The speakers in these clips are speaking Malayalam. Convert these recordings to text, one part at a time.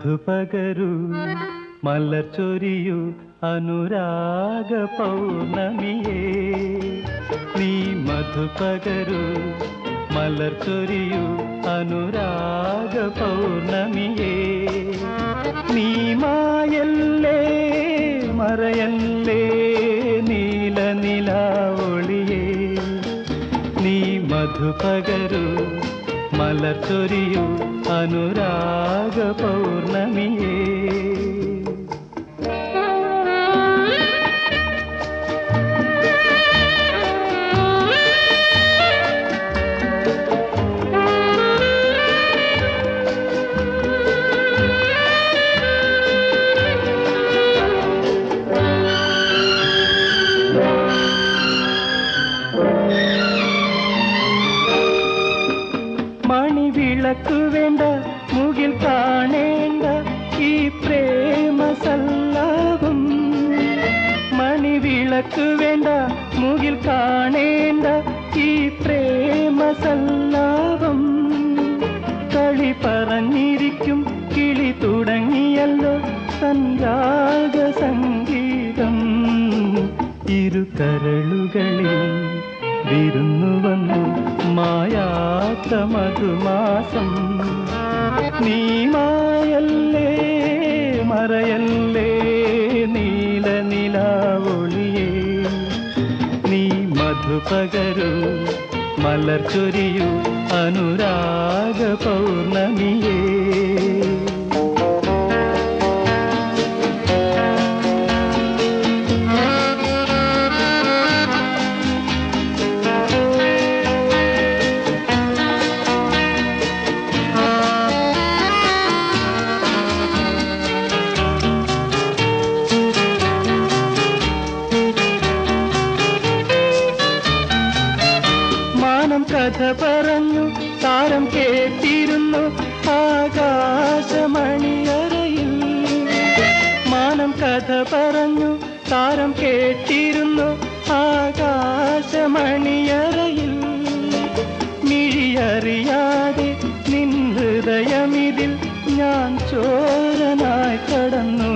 മധുപകരു മലർച്ചൊരിയു അനുരാഗ പൗർണമിയേ നീ മധുപകരു മലർച്ചൊരിയു അനുരാഗ പൗർണമിയേ നീ മായല്ലേ മറയല്ലേ നീല നിലാവൊളിയേ നീ മധുപകരു മലർച്ചൊരിയു അനുരാഗ പൗർണമിയേ മണിവിളക്കു വേണ്ട മുകിൽ കാണേണ്ട ഈ പ്രേമ സല്ലാപം മണിവിളക്കു വേണ്ട മുകിൽ കാണേണ്ട ഈ പ്രേമ സല്ലാപം കളി പറഞ്ഞിരിക്കും കിളി തുടങ്ങിയല്ലോ സൻരാഗ സംഗീതം ഇരു കരളുകളിൽ വിരുന്നു വന്നു മായാത്ത മധുമാസം നീ മായല്ലേ മറയല്ലേ നീല നിലാവൊളിയേ നീ മധുപകരു മലർച്ചൊരിയു അനുരാഗ പൗർണമിയേ കഥ പറഞ്ഞു താരം കേട്ടിരുന്നു ആകാശമണിയറയിൽ മാനം കഥ പറഞ്ഞു താരം കേട്ടിരുന്നു ആകാശമണിയറയിൽ മിഴിയറിയാതെ നിൻ ഹൃദയമിതിൽ ഞാൻ ചോരനായി കടന്നു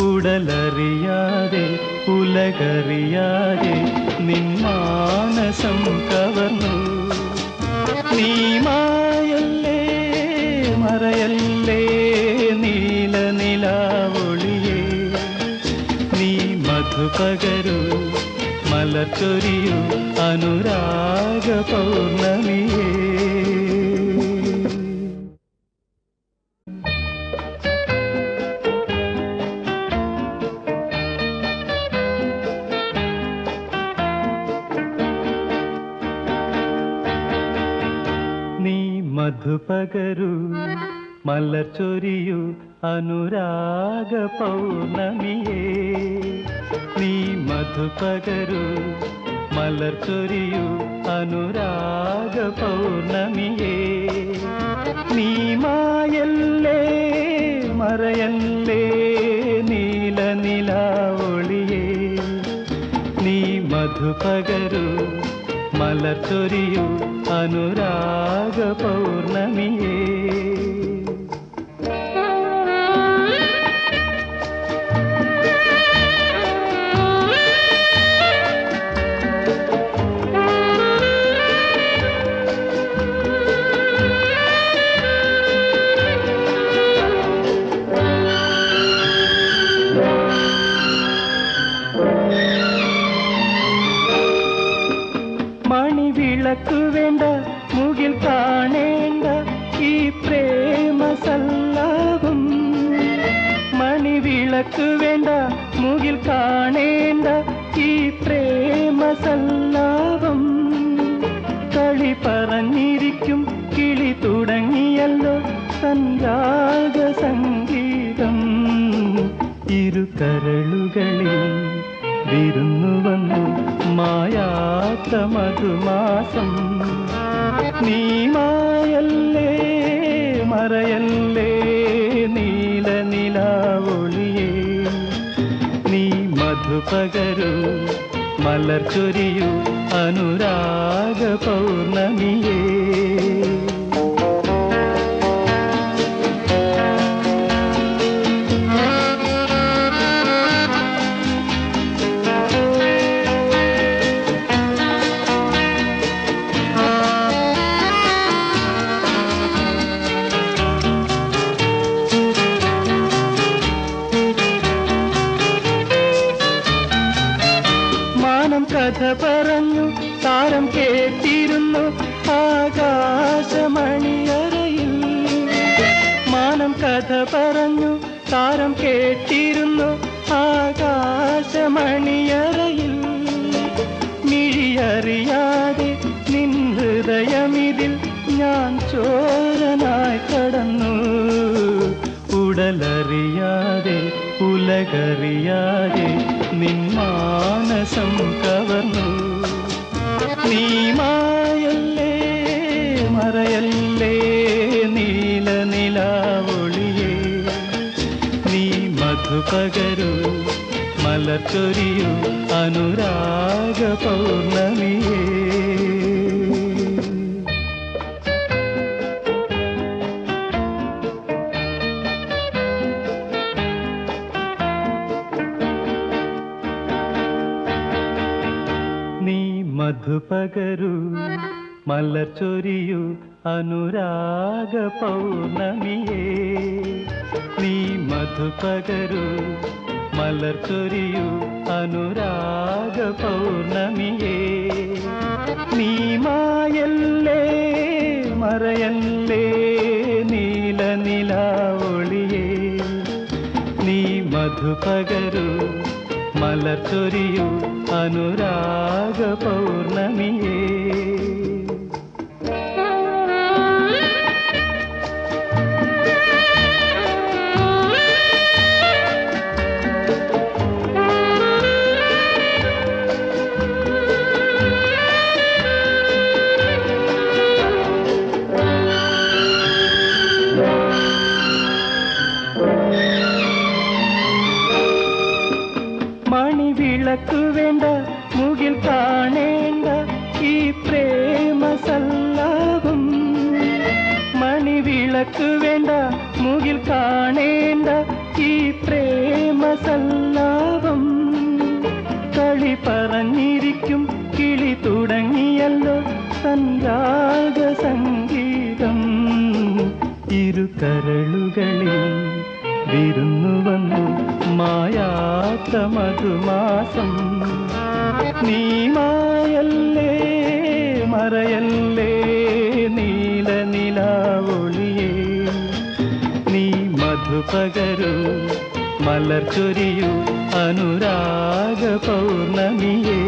ഉടലറിയാതെ ഉലകറിയാതെ നിൻ മാനസം കവർന്നു നീ മായല്ലേ മറയല്ലേ നീല നിലാവൊളിയേ നീ മധുപകരു മലർച്ചൊരിയു അനുരാഗ പൗർണമിയേ മധുപകരു മലർച്ചൊരിയു അനുരാഗ പൗർണമിയേ നീ മധുപകരു മലർച്ചൊരിയു അനുരാഗ പൗർണമിയേ നീ മായല്ലേ മറയല്ലേ നീല നിലാവൊളിയേ നീ മധുപകരു മലർച്ചൊരിയു അനുരാഗ പൗർണമിയേ മണിവിളക്കു വേണ്ട മുകിൽ കാണേണ്ട ഈ പ്രേമ സല്ലാപം മണിവിളക്കു വേണ്ട മുകിൽ കാണേണ്ട ഈ പ്രേമ സല്ലാപം കളി പറഞ്ഞിരിക്കും കിളി തുടങ്ങിയല്ലോ സൻരാഗ സംഗീതം ഇരു കരളുകളിൽ വിരുന്നു വന്നു മായാത്ത മധുമാസം നീ മായല്ലേ മറയല്ലേ നീല നിലാവൊളിയേ നീ മധുപകരു മലർച്ചൊരിയു അനുരാഗ പൗർണമിയേ കഥ പറഞ്ഞു താരം കേട്ടിരുന്നു ആകാശമണിയറയിൽ. മാനം കഥ പറഞ്ഞു താരം കേട്ടിരുന്നു ആകാശമണിയറയിൽ. മിഴിയറിയാതെ നിൻ ഹൃദയമിതിൽ ഞാൻ ചോരനായി കടന്നു. ഉടലറിയാതെ ഉലകറിയാതെ നിൻ മാനസം കവർന്നു. നീ മായല്ലേ മറയല്ലേ നീല നിലാവൊളിയേ. നീ മധുപകരൂ മലർച്ചൊരിയൂ അനുരാഗ പൗർണമിയേ. മധുപകരൂ മലർച്ചൊരിയൂ അനുരാഗ പൗർണമിയേ. നീ മധുപകരൂ മലർച്ചൊരിയൂ അനുരാഗ പൗർണമിയേ. നീ മായല്ലേ മറയല്ലേ നീല നിലാവൊളിയേ. നീ മധുപകരൂ മലർച്ചൊരിയൂ അനുരാഗ പൗർണമിയേ. മണിവിളക്കു വേണ്ട മുകിൽ കാണേണ്ട ഈ പ്രേമ സല്ലാപം. മണിവിളക്കു വേണ്ട മുകിൽ കാണേണ്ട ഈ പ്രേമ സല്ലാപം. കളി പറഞ്ഞിരിക്കും കിളി തുടങ്ങിയല്ലോ സൻരാഗ സംഗീതം. ഇരു കരളുകളിൽ വിരുന്നു വന്നു മായാത്ത മധുമാസം. നീ മായല്ലേ മറയല്ലേ നീല നിലാവൊളിയേ. നീ മധുപകരൂ മലർച്ചൊരിയൂ അനുരാഗ പൗർണമിയേ.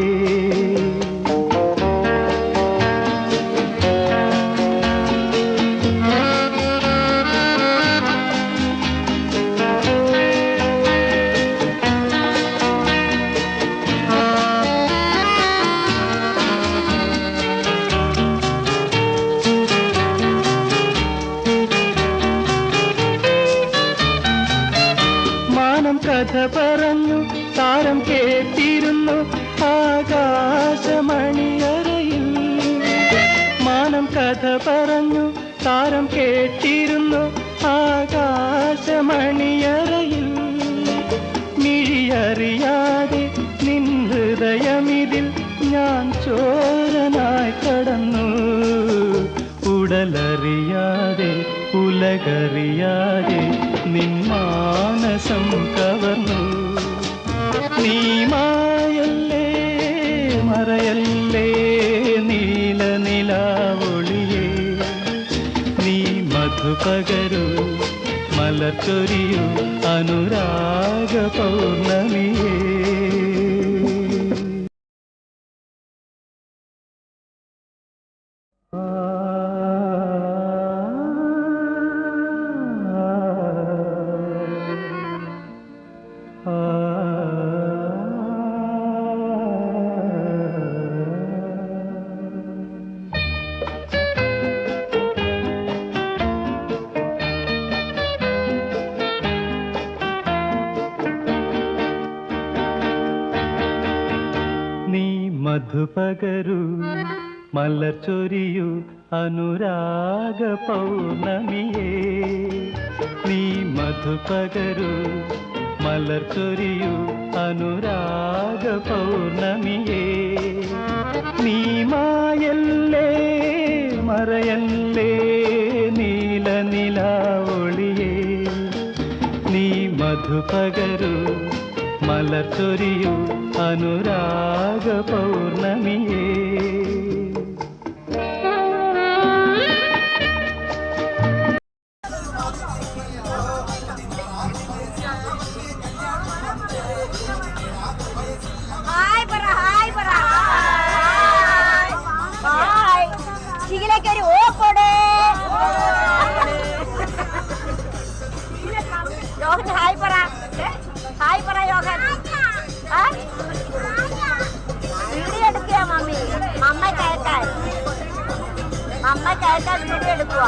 കഥ പറഞ്ഞു താരം കേട്ടിരുന്നു ആകാശമണിയറയിൽ. മാനം കഥ പറഞ്ഞു താരം കേട്ടിരുന്നു ആകാശമണിയറയിൽ. മിഴിയറിയാതെ നിൻ ഹൃദയമിതിൽ ഞാൻ ചോരനായി കടന്നു. ഉടലറിയാതെ ഉലകറിയാതെ നിൻ മാനസം കവർന്നു. നീ മായല്ലേ മറയല്ലേ നീല നിലാവൊളിയേ. നീ മധുപകരൂ മലർച്ചൊരിയൂ അനുരാഗ പൗർണമിയേ. മധുപകരൂ മലർച്ചൊരിയൂ അനുരാഗ പൗർണമിയേ. നീ മധുപകരൂ മലർച്ചൊരിയൂ അനുരാഗ പൗർണമിയേ. നീ മായല്ലേ മറയല്ലേ നീല നിലാവൊളിയേ. നീ മധുപകരൂ മലർച്ചൊരിയൂ അനുരാഗ പൗർണമിയേ. അമ്മ കേട്ടാൽ വീഡിയോ എടുക്കുക.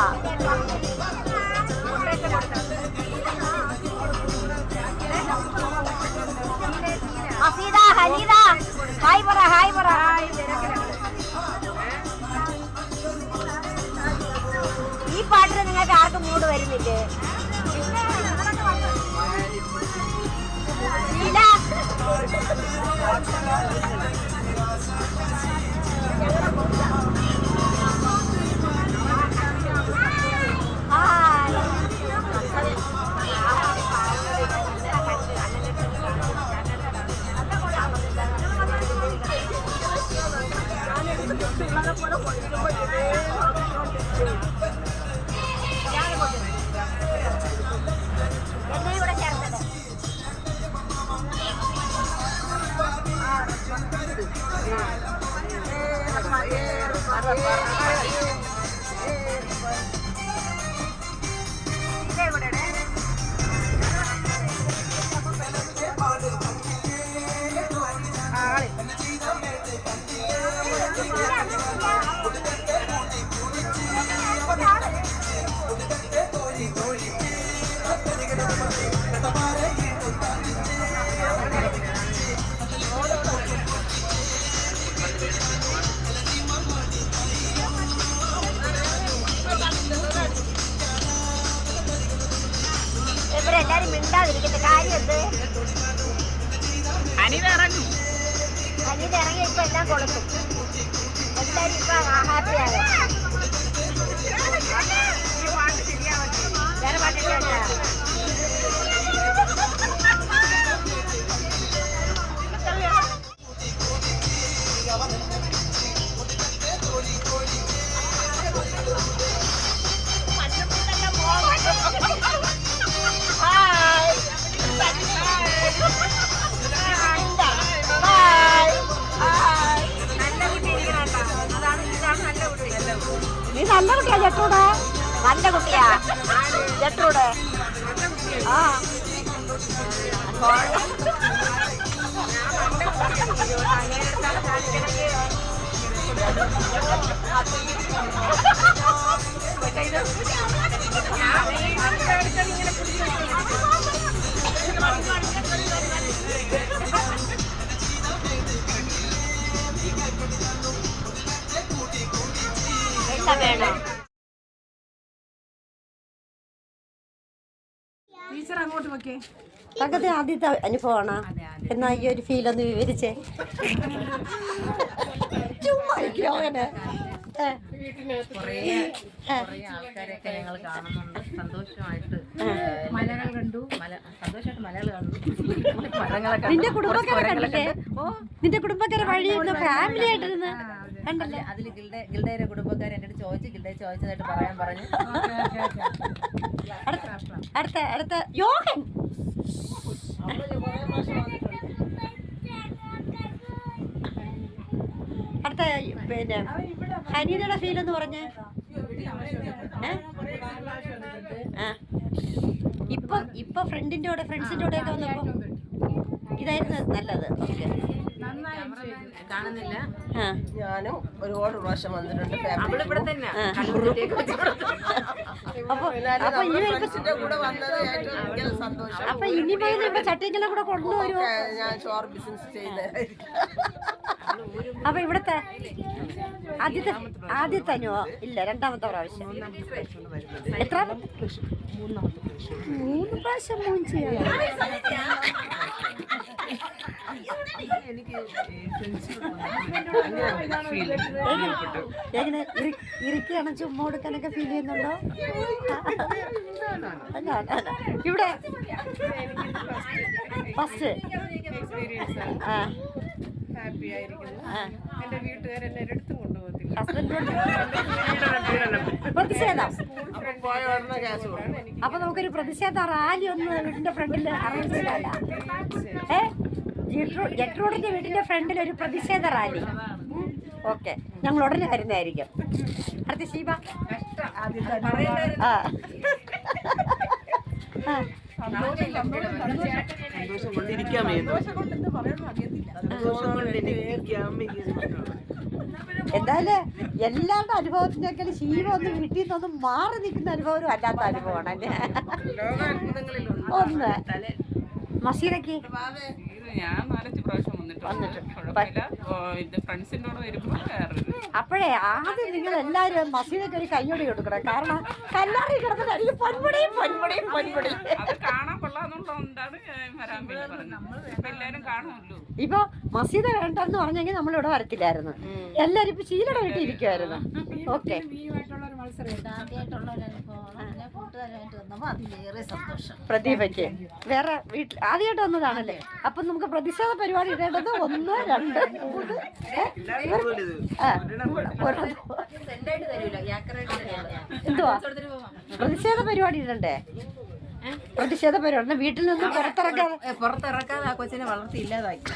ഹസീദ ഹനീദ ഹായ് പറ ഹായ് പറ. ഈ പാട്ടിന് നിങ്ങൾക്ക് ആർക്കും മൂഡ് വരുന്നില്ലേ? ഇവരെല്ലാരും മിണ്ടാതിരിക്കുന്ന കാര്യം എന്ത്? അനിത ഇറങ്ങി ഇപ്പൊ എല്ലാം കൊടുക്കും. എല്ലാരും ഇപ്പൊ ഹാപ്പിയാണ്. വേറെ പാട്ടില്ല. നീ നല്ല കുട്ടിയാ ജട്ടൂടെ, നല്ല കുട്ടിയാ ജട്ടൂടെ. ആ വേണം. ടീച്ചർ അങ്ങോട്ട് നോക്കിയേ. തങ്കത്തെ ആദ്യത്തെ അനുഭവമാണ്. എന്നാ ഈ ഒരു ഫീൽ ഒന്ന് വിവരിച്ചേ. അങ്ങനെ ആൾക്കാരെയൊക്കെ ഞങ്ങൾ കാണുന്നുണ്ട്. സന്തോഷമായിട്ട് മലകൾ കണ്ടു. സന്തോഷമായിട്ട് മലകൾ കണ്ടു. നിന്റെ കുടുംബക്കാരെ നിന്റെ കുടുംബക്കാരെ വഴി ഫാമിലി ആയിട്ടിരുന്ന് കണ്ടല്ലേ? അതിൽ ഗിൽഡയുടെ കുടുംബക്കാർ എൻ്റെ അടുത്ത് ചോദിച്ചു. ഗിൽഡയെ ചോദിച്ചതായിട്ട് പറയാൻ പറഞ്ഞു. അടുത്ത യോഹൻ അടുത്ത പിന്നെ ഹനീതയുടെ ഫീൽ എന്ന് പറഞ്ഞേ. ഇപ്പൊ ഫ്രണ്ട്സിന്റെ കൂടെ ഒക്കെ വന്നപ്പോ ഇതായിരുന്നു നല്ലത്. ഓക്കെ കാണുന്നില്ല. ഞാനും ഒരുപാട് പ്രാവശ്യം വന്നിട്ടുണ്ട്. അപ്പൊ ഇനി പോയി ചട്ടിക്കെല്ലാം കൂടെ കൊണ്ടുവരുമോ? ഞാൻ ചോറ് ബിസിനസ് ചെയ്യുന്നത്. അപ്പൊ ഇവിടത്തെ ആദ്യത്തെ അനുഭവം ഇല്ല, രണ്ടാമത്തെ പ്രാവശ്യം. എത്ര? 3 പ്രാവശ്യം എങ്ങനെ ഇരിക്കുകയാണ് ചുമ്മാ കൊടുക്കാനൊക്കെ ഫീൽ ചെയ്യുന്നുണ്ടോ? അല്ല ഇവിടെ ഫസ്റ്റ് ആ ഹാപ്പി ആയിരിക്കുന്നു. എന്റെ വീട്ടുകാരെന്നെ എടുത്തും കൊണ്ടുപോകത്തില്ല. ഹസ്ബൻഡിനോട് പ്രതിഷേധം. പോയ ഉടനെ ഗ്യാസ് കൊടുക്കും. അപ്പൊ നമുക്കൊരു പ്രതിഷേധ റാലി ഒന്ന് വീടിന്റെ ഫ്രണ്ടിൽ അറേഞ്ച് ചെയ്തല്ല ജെട്രൂഡിന്റെ വീടിന്റെ ഫ്രണ്ടിൽ ഒരു പ്രതിഷേധ റാലി. ഓക്കെ, ഞങ്ങൾ ഉടനെ വരുന്നതായിരിക്കും. അടുത്ത ഷീബ. ആ സന്തോഷം കൊണ്ടിരിക്കാൻ എന്തായാലും എല്ലാവരുടെ അനുഭവത്തിനേക്കാൾ ശീലം ഒന്ന് വീട്ടിൽ നിന്നൊന്നും മാറി നിൽക്കുന്ന അനുഭവം അല്ലാത്ത അനുഭവമാണ് അല്ലേ? ഒന്ന് മസീറയ്ക്ക് ഞാൻ 4-5 പ്രാവശ്യം വന്നിട്ടുണ്ട്. ഇത് ഫ്രണ്ട്സിൻ്റെ കൂടെ വരുമ്പോൾ വേറൊരു അപ്പോഴേ ആദ്യം നിങ്ങൾ എല്ലാവരും മസീദയ്ക്ക് ഒരു കയ്യോടി കൊടുക്കണം. കാരണം കല്ലാറി കിടന്നിട്ട് എനിക്ക് പൊൻപൊടിയും പൊൻപൊടിയും പൊൻപൊടിയും അത് കാണാൻ കൊള്ളാന്നുള്ളതുകൊണ്ടാണ് ഞാൻ വരാൻ വേണ്ടി പറഞ്ഞത്. ഇപ്പൊ എല്ലാവരും കാണുമല്ലോ. ഇപ്പൊ മസീദ വേണ്ടെന്ന് പറഞ്ഞെങ്കിൽ നമ്മളിവിടെ വരത്തില്ലായിരുന്നു. എല്ലാരും ഇപ്പൊ ശീലയുടെ വീട്ടിൽ ഇരിക്കുവായിരുന്നു. ഓക്കെ, പ്രദീപയ്ക്ക് വേറെ വീട്ടിൽ ആദ്യമായിട്ട് വന്നതാണല്ലേ? അപ്പൊ നമുക്ക് പ്രതിഷേധ പരിപാടി ഇടേണ്ടത് 1, 2, 3 എന്തുവാ പ്രതിഷേധ പരിപാടി ഇടണ്ടേ? പ്രതിഷേധ പരിപാടി വീട്ടിൽ നിന്ന് പുറത്തിറക്കാതെ ആ കൊച്ചിനെ വളർത്തി ഇല്ലാതാക്കി.